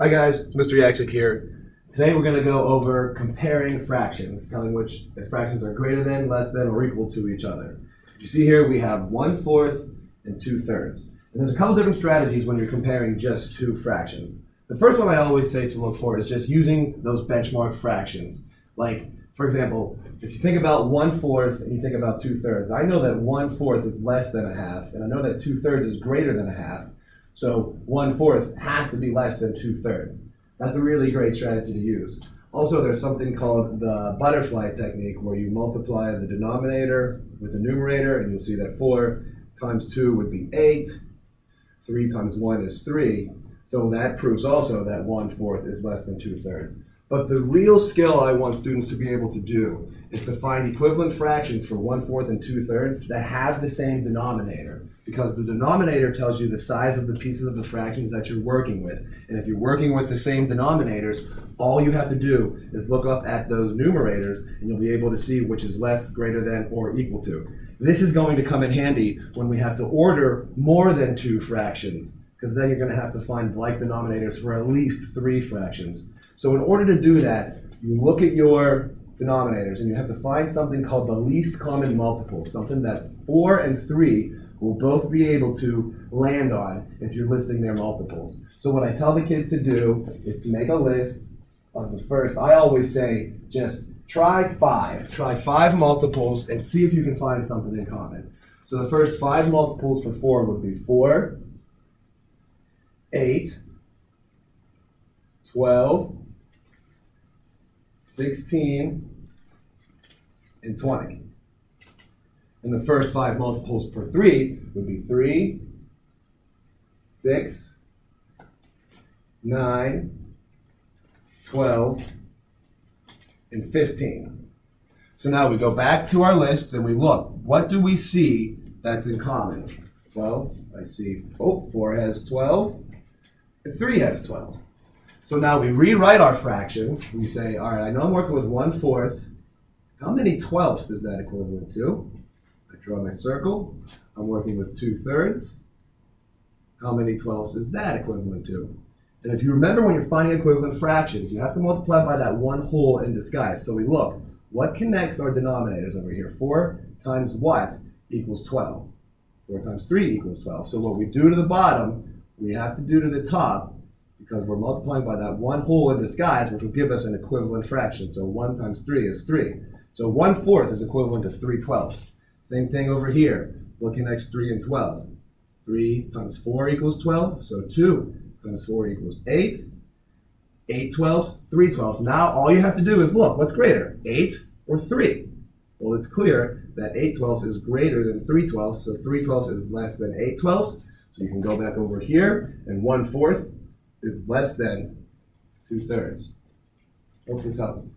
Hi guys, it's Mr. Yaksik here. Today we're going to go over comparing fractions, telling which the fractions are greater than, less than, or equal to each other. You see here we have 1/4 and 2/3. And there's a couple different strategies when you're comparing just two fractions. The first one I always say to look for is just using those benchmark fractions. Like, for example, if you think about 1/4 and you think about 2/3, I know that 1/4 is less than a half, and I know that 2/3 is greater than a half. So 1/4 has to be less than 2/3. That's a really great strategy to use. Also, there's something called the butterfly technique where you multiply the denominator with the numerator, and you'll see that 4 times 2 would be 8. 3 times 1 is 3. So that proves also that 1/4 is less than 2/3. But the real skill I want students to be able to do is to find equivalent fractions for 1/4 and 2/3 that have the same denominator. Because the denominator tells you the size of the pieces of the fractions that you're working with. And if you're working with the same denominators, all you have to do is look up at those numerators and you'll be able to see which is less, greater than, or equal to. This is going to come in handy when we have to order more than two fractions, because then you're going to have to find like denominators for at least 3 fractions. So in order to do that, you look at your denominators and you have to find something called the least common multiple, something that 4 and 3 will both be able to land on if you're listing their multiples. So what I tell the kids to do is to make a list of the first. I always say just try 5. Try 5 multiples and see if you can find something in common. So the first 5 multiples for 4 would be 4, 8, 12, 16, and 20. And the first 5 multiples for 3 would be 3, 6, 9, 12, and 15. So now we go back to our lists and we look. What do we see that's in common? Well, I see, 4 has 12, and 3 has 12. So now we rewrite our fractions. We say, all right, I know I'm working with 1/4. How many 12ths is that equivalent to? I draw my circle. I'm working with 2/3. How many 12ths is that equivalent to? And if you remember when you're finding equivalent fractions, you have to multiply by that one whole in disguise. So we look, what connects our denominators over here? 4 times what equals 12? 4 times 3 equals 12. So what we do to the bottom, we have to do to the top, because we're multiplying by that one whole in disguise, which will give us an equivalent fraction. So 1 times 3 is 3. So 1/4 is equivalent to 3/12. Same thing over here. What connects 3 and 12? 3 times 4 equals 12. So 2 times 4 equals 8. 8/12, 3/12. Now all you have to do is look, what's greater, 8 or 3? Well, it's clear that 8/12 is greater than 3/12, so 3/12 is less than 8/12. So you can go back over here, and 1/4 is less than 2/3. Hope this helps.